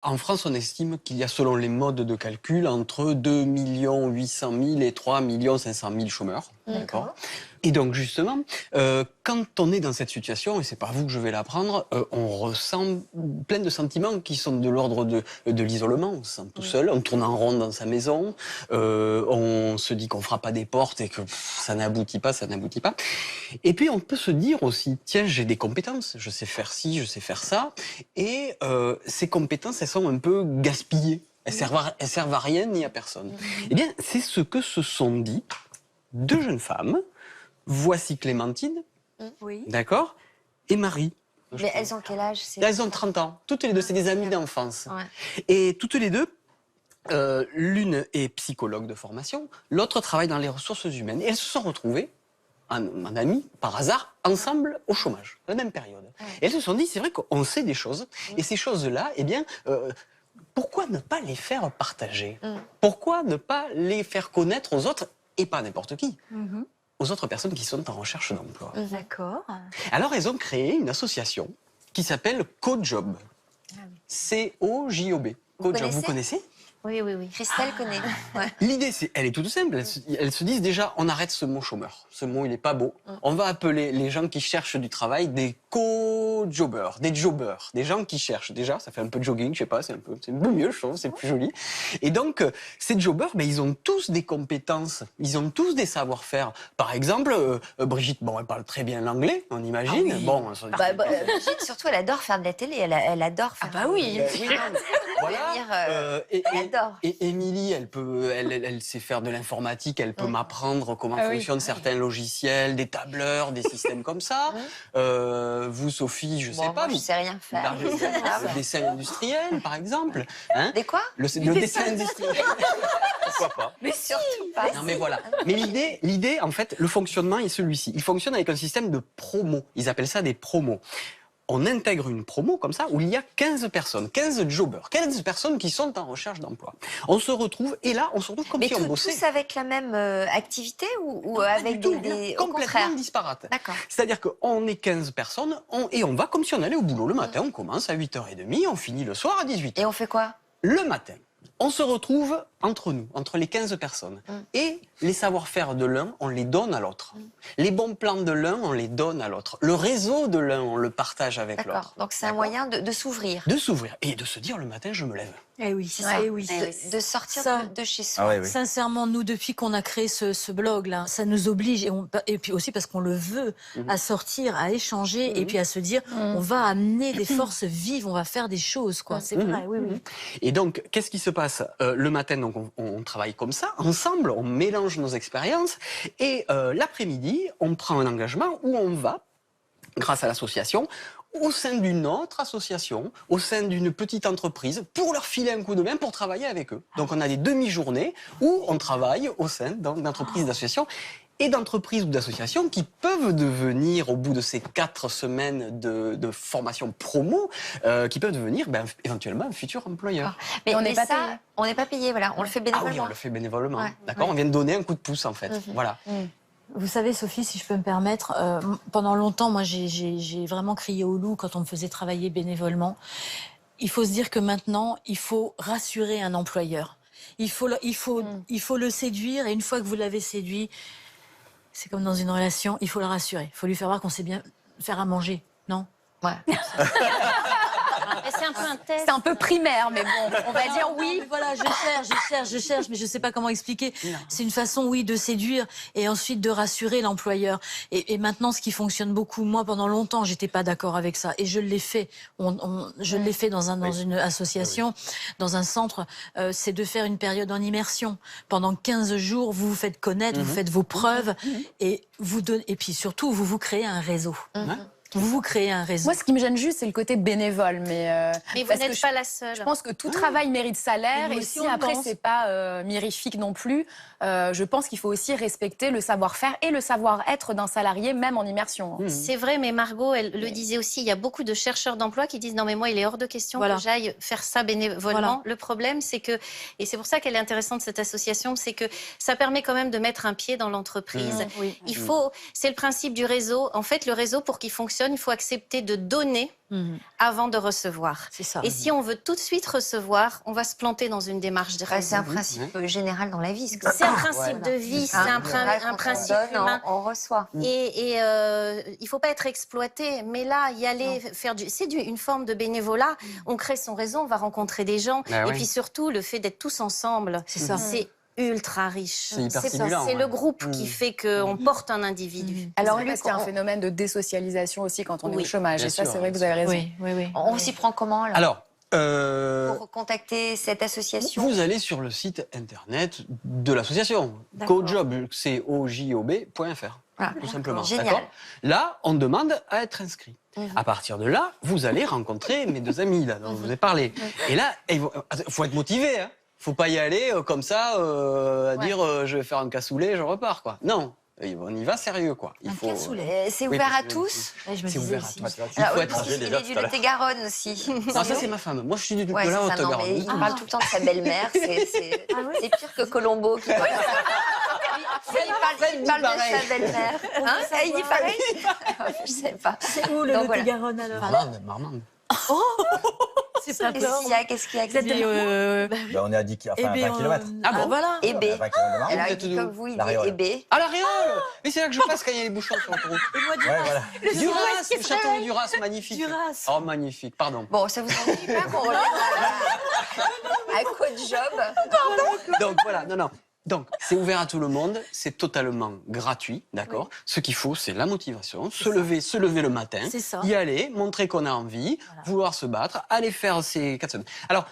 En France, on estime qu'il y a, selon les modes de calcul, entre 2 800 000 et 3 500 000 chômeurs. D'accord. Et donc, justement, quand on est dans cette situation, et c'est pas vous que je vais l'apprendre, on ressent plein de sentiments qui sont de l'ordre de l'isolement. On se sent tout seul, on tourne en rond dans sa maison, on se dit qu'on frappe à des portes et que ça n'aboutit pas, ça n'aboutit pas. Et puis, on peut se dire aussi, tiens, j'ai des compétences, je sais faire ci, je sais faire ça, et ces compétences, elles sont un peu gaspillées. Elles servent à rien ni à personne. Eh bien, c'est ce que se sont dit deux jeunes femmes. Voici Clémentine, Oui. d'accord, et Marie. Mais elles ont quel âge? Elles ont 30 ans. Toutes les deux, c'est des amies d'enfance. Ouais. Et toutes les deux, l'une est psychologue de formation, l'autre travaille dans les ressources humaines. Et elles se sont retrouvées, en amies, par hasard, ensemble au chômage, à la même période. Ouais. Et elles se sont dit, c'est vrai qu'on sait des choses, et ces choses-là, eh bien, pourquoi ne pas les faire partager? Pourquoi ne pas les faire connaître aux autres, et pas n'importe qui, aux autres personnes qui sont en recherche d'emploi? D'accord. Alors, elles ont créé une association qui s'appelle CoJob. C-O-J-O-B. CoJob, vous connaissez? Oui, oui, oui. Christelle connaît. Ouais. L'idée, elle est toute simple. Elles se disent déjà, on arrête ce mot chômeur. Ce mot, il n'est pas beau. On va appeler les gens qui cherchent du travail des co-jobbers, des jobbers, des gens qui cherchent. Déjà, ça fait un peu de jogging, je sais pas, c'est un peu mieux, je trouve, c'est plus joli. Et donc, ces jobbers, ben, ils ont tous des compétences, ils ont tous des savoir-faire. Par exemple, Brigitte, bon, elle parle très bien l'anglais, on imagine. Ah oui. Bon, Brigitte, surtout, elle adore faire de la télé. Elle adore faire. Ah bah oui. Voilà. Elle adore. Et Émilie, elle sait faire de l'informatique, elle peut m'apprendre comment fonctionnent certains logiciels, des tableurs, des systèmes comme ça. Vous, Sophie, je sais Moi, pas. je sais rien faire. Le dessin industriel, par exemple. Hein, Des quoi? le dessin industriel. Pourquoi pas? Mais surtout pas. Non mais voilà. Mais l'idée, en fait, le fonctionnement est celui-ci. Il fonctionne avec un système de promos. Ils appellent ça des promos. On intègre une promo comme ça où il y a 15 personnes, 15 jobbers, 15 personnes qui sont en recherche d'emploi. On se retrouve, et là, on se retrouve comme Mais si on bossait. tous avec la même activité ou Pas avec du tout, des au complètement contraire? disparate. D'accord. C'est-à-dire qu'on est 15 personnes et on va comme si on allait au boulot. Le matin, on commence à 8h30, on finit le soir à 18h. Et on fait quoi? Le matin, on se retrouve entre nous, entre les 15 personnes. Et les savoir-faire de l'un, on les donne à l'autre. Les bons plans de l'un, on les donne à l'autre. Le réseau de l'un, on le partage avec D'accord. l'autre. Donc c'est un moyen de s'ouvrir. De s'ouvrir et de se dire le matin, je me lève. Eh oui, Ouais. eh oui. De sortir Ça. de chez soi. Ah oui, oui. Sincèrement, nous, depuis qu'on a créé ce blog-là, ça nous oblige, et puis aussi parce qu'on le veut, à sortir, à échanger, et puis à se dire, on va amener des forces vives, on va faire des choses, quoi. C'est vrai, oui, oui. Et donc, qu'est-ce qui se passe? Le matin, donc, on travaille comme ça, ensemble, on mélange nos expériences, et l'après-midi, on prend un engagement où on va, grâce à l'association, au sein d'une autre association, au sein d'une petite entreprise, pour leur filer un coup de main, pour travailler avec eux. Donc on a des demi-journées où on travaille au sein d'entreprises, d'associations, et d'entreprises ou d'associations qui peuvent devenir, au bout de ces 4 semaines de formation promo, qui peuvent devenir éventuellement un futur employeur. Mais on n'est pas ça, payé. on n'est pas payé, voilà. On le fait Ah oui, bénévolement. on le fait bénévolement. Ouais. D'accord, on vient de donner un coup de pouce en fait. Voilà. Vous savez, Sophie, si je peux me permettre, pendant longtemps, moi, j'ai vraiment crié au loup quand on me faisait travailler bénévolement. Il faut se dire que maintenant, il faut rassurer un employeur. Il faut le séduire, et une fois que vous l'avez séduit, c'est comme dans une relation, il faut le rassurer. Il faut lui faire voir qu'on sait bien faire à manger, non? Ouais. Mais c'est un peu un test. C'est un peu primaire, mais bon, on va dire oui. Mais voilà, je cherche, mais je ne sais pas comment expliquer. C'est une façon, oui, de séduire et ensuite de rassurer l'employeur. Et maintenant, ce qui fonctionne beaucoup, moi, pendant longtemps, j'étais pas d'accord avec ça. Et je l'ai fait. Je l'ai fait dans une association, dans un centre. C'est de faire une période en immersion. Pendant 15 jours, vous vous faites connaître, vous faites vos preuves et et puis surtout, vous vous créez un réseau. Vous créez un réseau. Moi, ce qui me gêne juste, c'est le côté bénévole. Mais vous parce que n'êtes pas la seule. Je pense que tout travail mérite salaire. Et nous Et aussi, si on le après, pense. c'est pas mirifique non plus, je pense qu'il faut aussi respecter le savoir-faire et le savoir-être d'un salarié, même en immersion. C'est vrai, mais Margot, elle le disait aussi, il y a beaucoup de chercheurs d'emploi qui disent non mais moi il est hors de question Voilà. que j'aille faire ça bénévolement. Voilà. Le problème c'est que, et c'est pour ça qu'elle est intéressante cette association, c'est que ça permet quand même de mettre un pied dans l'entreprise. Oui. Il faut, c'est le principe du réseau. En fait, le réseau pour qu'il fonctionne, fonctionne, il faut accepter de donner avant de recevoir. C'est ça. Et si on veut tout de suite recevoir, on va se planter dans il faut C'est d'érasure. un principe général dans la vie. C'est un principe de vie, c'est un principe humain. On reçoit. Et il faut pas être exploité, mais là, y aller, une forme de bénévolat. On crée son réseau, on va rencontrer des gens. Bah et oui. puis surtout, le fait d'être tous ensemble, c'est ultra riche. C'est hyper stimulant, C'est ouais. le groupe qui fait qu'on porte un individu. Alors, C'est lui, vrai il y a un qu'on- phénomène de désocialisation aussi quand on est Oui. au chômage. Bien Et ça, sûr, c'est vrai que vous bien avez raison. Oui, oui, oui. On s'y prend comment alors Alors, pour contacter cette association? vous allez sur le site internet de l'association, D'accord. cojob, cojob.fr. Voilà. Tout simplement. Génial. D'accord. Là, on demande à être inscrit. À partir de là, vous allez rencontrer mes deux amis là, dont je vous ai parlé. Et là, il faut être motivé. Hein. Faut pas y aller comme ça, à dire je vais faire un cassoulet, je repars. Quoi. Non, on y va sérieux. Quoi. Il faut, C'est oui, ouvert parce à que- tous? Ouais, je me C'est disais ouvert à aussi. tous. Il Alors, faut oui, être parce qu'il est du Lot-et-Garonne aussi. Non, ça c'est ma femme. Moi je suis de Ouais, la c'est ça, non, mais Haute-Garonne. il parle tout le temps de sa belle-mère. C'est pire que Colombo qui parle. Il parle de sa belle-mère. Hein? Il dit pareil? Je sais pas. C'est où le Donc, voilà. Lot-et-Garonne alors Marmande. C'est pas Qu'est-ce qu'il y a Vous êtes Ben, on est à 10 eh à 20 bien, km. Ah bon voilà. Et B. 20 km de Marne. Alors, il Vous dit êtes comme vous, il La dit Réole. et B. Ah, la Réole. Mais c'est là que je passe quand il y a les bouchons sur l'autoroute. Et moi, Ouais, voilà. Duras, le château de Duras, magnifique. Duras. Oh, magnifique, pardon. Bon, ça vous ennuie pas qu'on revienne à Cojob? Donc voilà, non. Donc, c'est ouvert à tout le monde, c'est totalement gratuit, d'accord? Ce qu'il faut, c'est la motivation, se lever le matin, C'est ça. y aller, montrer qu'on a envie, vouloir se battre, aller faire ses 4 semaines. Alors,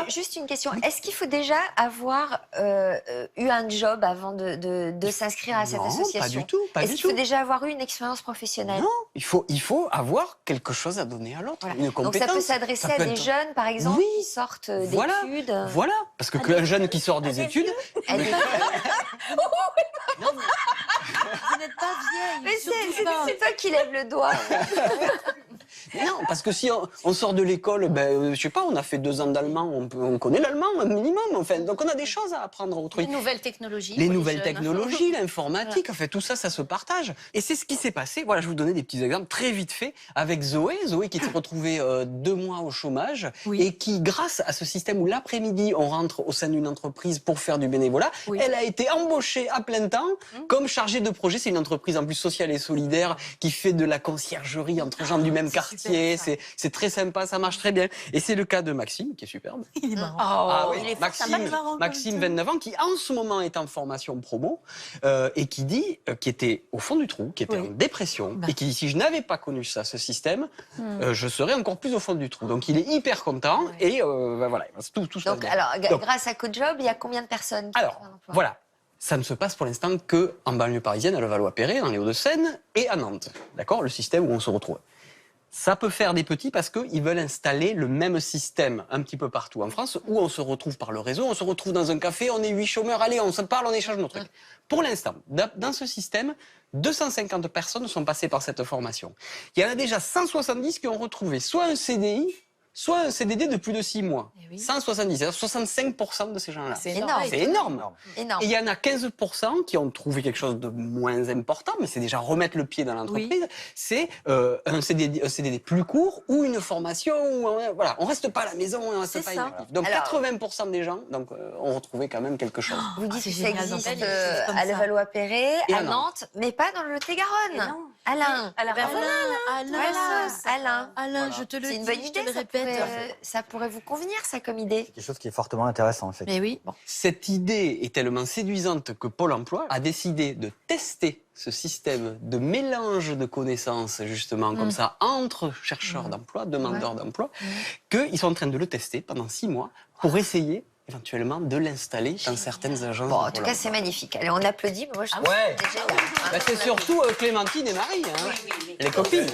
Juste une question. Est-ce qu'il faut déjà avoir eu un job avant de s'inscrire à cette non, association? pas du tout, pas Est-ce du qu'il faut tout. déjà avoir eu une expérience professionnelle? Non, il faut avoir quelque chose à donner à l'autre, Voilà. une Donc compétence. ça peut s'adresser Ça à peut des être- jeunes, par exemple, Oui. qui sortent Voilà, d'études. voilà, parce que qu'un jeune qui sort des études, Elle- Vous n'êtes pas vieille. Mais surtout pas. c'est toi qui lèves le doigt. non, parce que si on sort de l'école, je sais pas, on a fait 2 ans d'allemand, on connaît l'allemand un minimum, enfin, donc on a des choses à apprendre à autrui. Les nouvelles technologies. Les pour nouvelles jeunes. technologies, l'informatique, enfin tout ça, ça se partage. Et c'est ce qui s'est passé. Voilà, je vais vous donner des petits exemples très vite fait avec Zoé. Zoé qui s'est retrouvée 2 mois au chômage Oui. et qui, grâce à ce système où l'après-midi on rentre au sein d'une entreprise pour faire du bénévolat, Oui. elle a été embauchée à plein temps comme chargée de projet. C'est une entreprise en plus sociale et solidaire qui fait de la conciergerie entre gens du même quartier. super, ça. C'est très sympa, ça marche très bien. Et c'est le cas de Maxime qui est superbe. Il est marrant. Ah oui, il est Maxime, sympa, marrant comme Maxime, tout. 29 ans, qui en ce moment est en formation promo et qui dit, qui était au fond du trou, qui était Oui. en dépression Bah. et qui dit si je n'avais pas connu ça, ce système, je serais encore plus au fond du trou. Donc il est hyper content et voilà, tout se passe Donc, bien. alors, Donc, grâce à Cojob, il y a combien de personnes qui alors, trouvent un emploi? voilà. Ça ne se passe pour l'instant que en banlieue parisienne, à Levallois-Perret, dans les Hauts-de-Seine et à Nantes. D'accord? Le système où on se retrouve. Ça peut faire des petits parce qu'ils veulent installer le même système un petit peu partout en France où on se retrouve par le réseau, on se retrouve dans un café, on est 8 chômeurs, allez, on se parle, on échange nos trucs. Pour l'instant, dans ce système, 250 personnes sont passées par cette formation. Il y en a déjà 170 qui ont retrouvé soit un CDI, soit un CDD de plus de 6 mois. Eh oui. 170, c'est-à-dire 65% de ces gens-là. C'est énorme. C'est énorme. Énorme. Et il y en a 15% qui ont trouvé quelque chose de moins important, mais c'est déjà remettre le pied dans l'entreprise. C'est un CDD plus court ou une formation. Voilà, on reste pas à la maison, on reste C'est pas ça. inactif. Donc Alors- 80% des gens ont retrouvé quand même quelque chose. Vous dites c'est que ça génial existe d'entendre des choses comme à ça. Levallois-Perret, Et à à Nantes, mais pas dans le Lot-et-Garonne. Alain. Ben voilà. Alain. Alain, je te le C'est dis, une bonne je idée, te le répète. ça pourrait vous convenir, ça, comme idée. C'est quelque chose qui est fortement intéressant, effectivement. Mais oui. Cette idée est tellement séduisante que Pôle emploi a décidé de tester ce système de mélange de connaissances, justement, comme ça, entre chercheurs d'emploi, demandeurs d'emploi, qu'ils sont en train de le tester pendant 6 mois pour essayer éventuellement de l'installer dans certaines agences. Bon, de en Pôle tout cas, emploi. c'est magnifique. Allez, on applaudit, mais moi, je trouve Ouais. que c'est génial. Bah, c'est surtout Clémentine et Marie, hein, les copines.